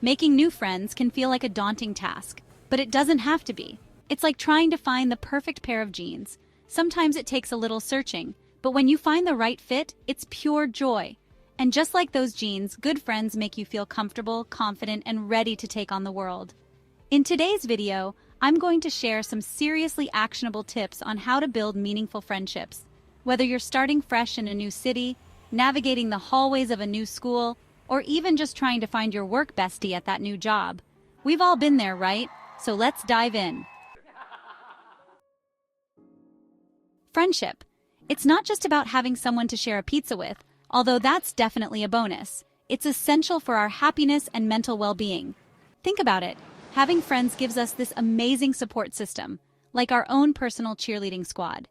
Making new friends can feel like a daunting task, but it doesn't have to be. It's like trying to find the perfect pair of jeans. Sometimes it takes a little searching, but when you find the right fit, it's pure joy. And just like those jeans, good friends make you feel comfortable, confident, and ready to take on the world. In today's video, I'm going to share some seriously actionable tips on how to build meaningful friendships. Whether you're starting fresh in a new city, navigating the hallways of a new school, or even just trying to find your work bestie at that new job. We've all been there, right? So let's dive in. Friendship. It's not just about having someone to share a pizza with, although that's definitely a bonus. It's essential for our happiness and mental well-being. Think about it. Having friends gives us this amazing support system, like our own personal cheerleading squad.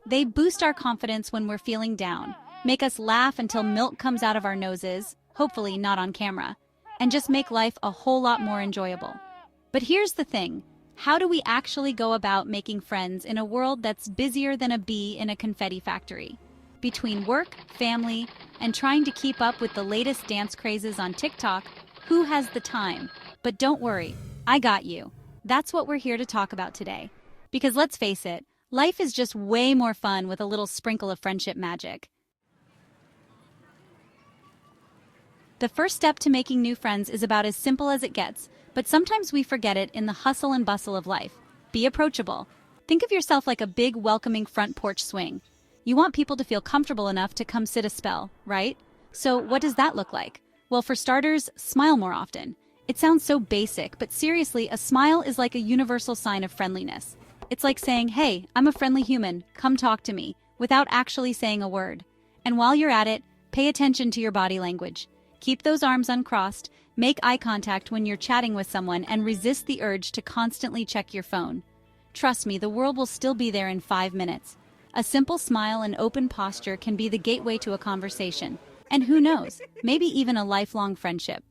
They boost our confidence when we're feeling down, make us laugh until milk comes out of our noses, hopefully not on camera, and just make life a whole lot more enjoyable. But here's the thing. How do we actually go about making friends in a world that's busier than a bee in a confetti factory? Between work, family, and trying to keep up with the latest dance crazes on TikTok, who has the time? But don't worry, I got you. That's what we're here to talk about today. Because let's face it, life is just way more fun with a little sprinkle of friendship magic. The first step to making new friends is about as simple as it gets, but sometimes we forget it in the hustle and bustle of life. Be approachable. Think of yourself like a big, welcoming front porch swing. You want people to feel comfortable enough to come sit a spell, right? So what does that look like? Well, for starters, smile more often. It sounds so basic, but seriously, a smile is like a universal sign of friendliness. It's like saying, hey, I'm a friendly human, come talk to me, without actually saying a word. And while you're at it, pay attention to your body language. Keep those arms uncrossed, make eye contact when you're chatting with someone, and resist the urge to constantly check your phone. Trust me, the world will still be there in 5 minutes. A simple smile and open posture can be the gateway to a conversation. And who knows, maybe even a lifelong friendship.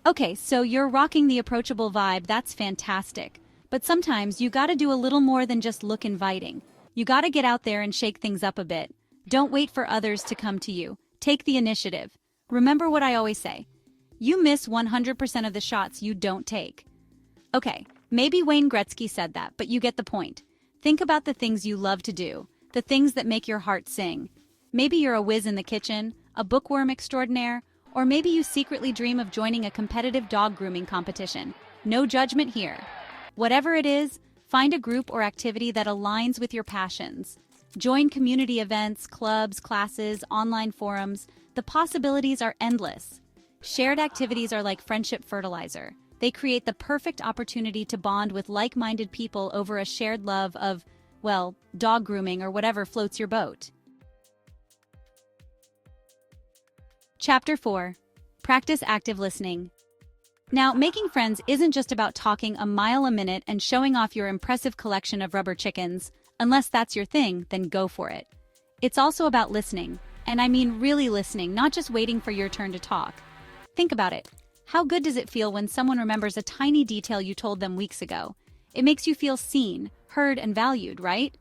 Okay, so you're rocking the approachable vibe, that's fantastic. But sometimes you gotta do a little more than just look inviting. You gotta get out there and shake things up a bit. Don't wait for others to come to you. Take the initiative. Remember what I always say. You miss 100% of the shots you don't take. Okay, maybe Wayne Gretzky said that, but you get the point. Think about the things you love to do, the things that make your heart sing. Maybe you're a whiz in the kitchen, a bookworm extraordinaire, or maybe you secretly dream of joining a competitive dog grooming competition. No judgment here. Whatever it is, find a group or activity that aligns with your passions. Join community events, clubs, classes, online forums. The possibilities are endless. Shared activities are like friendship fertilizer. They create the perfect opportunity to bond with like-minded people over a shared love of, well, dog grooming or whatever floats your boat. Chapter 4. Practice active listening. Now, making friends isn't just about talking a mile a minute and showing off your impressive collection of rubber chickens. Unless that's your thing, then go for it. It's also about listening, and I mean really listening, not just waiting for your turn to talk. Think about it. How good does it feel when someone remembers a tiny detail you told them weeks ago? It makes you feel seen, heard, and valued, right?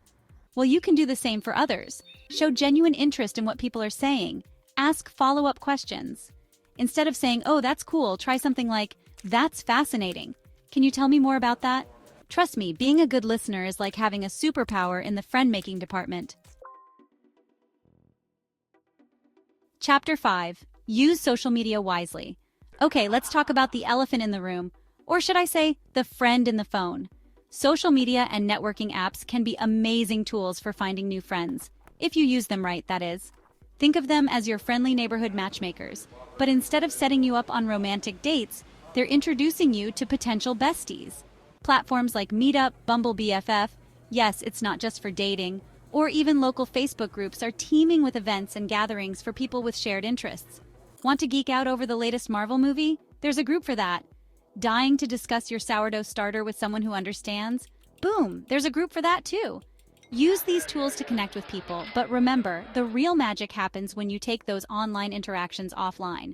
Well, you can do the same for others. Show genuine interest in what people are saying. Ask follow-up questions. Instead of saying, oh, that's cool, try something like, that's fascinating. Can you tell me more about that? Trust me, being a good listener is like having a superpower in the friend-making department. Chapter 5. Use social media wisely. Okay, let's talk about the elephant in the room, or should I say, the friend in the phone. Social media and networking apps can be amazing tools for finding new friends, if you use them right, that is. Think of them as your friendly neighborhood matchmakers, but instead of setting you up on romantic dates, they're introducing you to potential besties. Platforms like Meetup, Bumble BFF, yes, it's not just for dating, or even local Facebook groups are teeming with events and gatherings for people with shared interests. Want to geek out over the latest Marvel movie? There's a group for that. Dying to discuss your sourdough starter with someone who understands? Boom, there's a group for that too. Use these tools to connect with people, but remember, the real magic happens when you take those online interactions offline.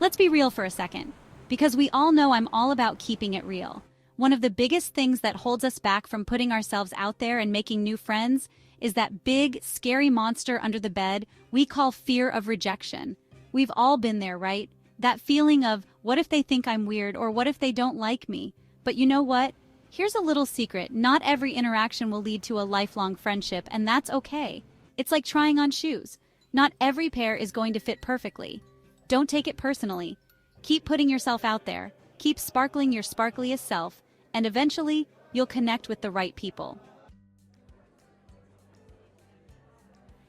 Let's be real for a second, because we all know I'm all about keeping it real. One of the biggest things that holds us back from putting ourselves out there and making new friends is that big, scary monster under the bed we call fear of rejection. We've all been there, right? That feeling of, what if they think I'm weird, or what if they don't like me? But you know what? Here's a little secret. Not every interaction will lead to a lifelong friendship, and that's okay. It's like trying on shoes. Not every pair is going to fit perfectly. Don't take it personally. Keep putting yourself out there. Keep sparkling your sparkliest self, and eventually, you'll connect with the right people.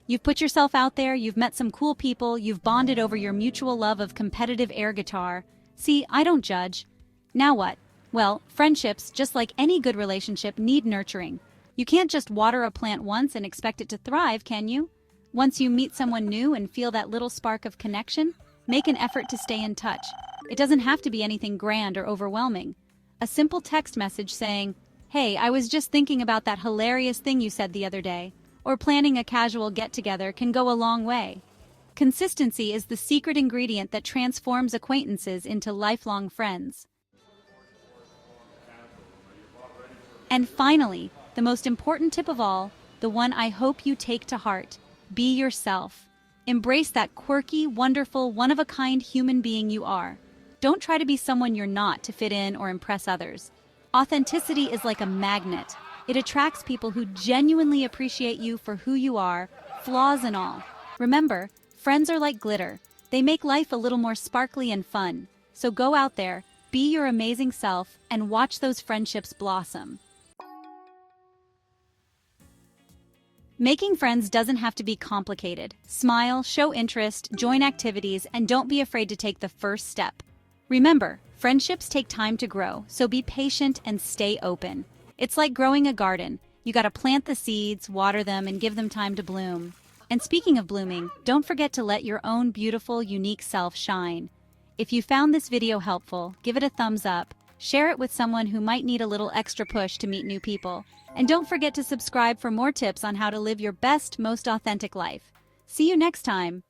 You've put yourself out there, you've met some cool people, you've bonded over your mutual love of competitive air guitar. See, I don't judge. Now what? Well, friendships, just like any good relationship, need nurturing. You can't just water a plant once and expect it to thrive, can you? Once you meet someone new and feel that little spark of connection, make an effort to stay in touch. It doesn't have to be anything grand or overwhelming. A simple text message saying, "Hey, I was just thinking about that hilarious thing you said the other day," or planning a casual get-together can go a long way. Consistency is the secret ingredient that transforms acquaintances into lifelong friends. And finally, the most important tip of all, the one I hope you take to heart: be yourself. Embrace that quirky, wonderful, one-of-a-kind human being you are. Don't try to be someone you're not to fit in or impress others. Authenticity is like a magnet. It attracts people who genuinely appreciate you for who you are, flaws and all. Remember, friends are like glitter. They make life a little more sparkly and fun. So go out there, be your amazing self, and watch those friendships blossom. Making friends doesn't have to be complicated. Smile, show interest, join activities, and don't be afraid to take the first step. Remember, friendships take time to grow, so be patient and stay open. It's like growing a garden. You gotta plant the seeds, water them, and give them time to bloom. And speaking of blooming, don't forget to let your own beautiful, unique self shine. If you found this video helpful, give it a thumbs up, share it with someone who might need a little extra push to meet new people, and don't forget to subscribe for more tips on how to live your best, most authentic life. See you next time!